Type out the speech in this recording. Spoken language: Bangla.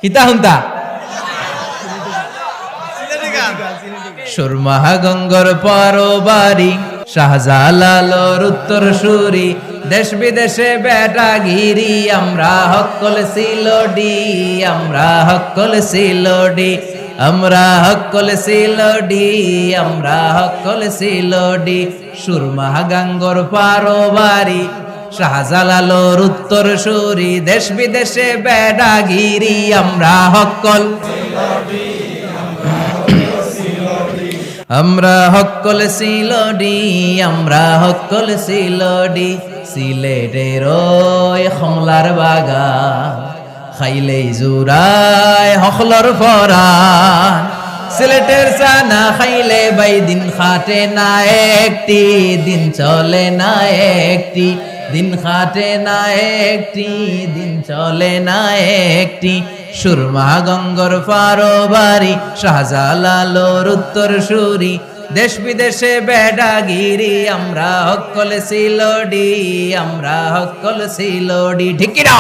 কিতা হুন্তা সুরমা গঙ্গর পরবারি শাহজালালোর উত্তর সুরি দেশ বিদেশে বেটাগিরি আমরা হক্কল সিলোডি আমরা হক্কল সিলোডি আমরা হক্কল সিলোডি আমরা হক্কল সিলোডি সুরমা গঙ্গর পরবারি শাহজালালোর উত্তর সুরি দেশ বিদেশে বেটাগিরি আমরা হক্কল আমরা হক্কল সিলোডি আমরা হক্কল সিলোডি সিলেটের ওই খমলার বাগান খাইলেই জুরায় হকলর ফরান সিলেটের সানা খাইলে বাই দিন খাটে না একটি দিন চলে না একটি দিন খাটে না একটি দিন চলে না একটি সুরমা গঙ্গর পারবারি শাহজালালোর উত্তর সুরি দেশ বিদেশে বেডাগিরি আমরা হক্কল সিলোডি আমরা হক্কল সিলোডি ঠিক কি না?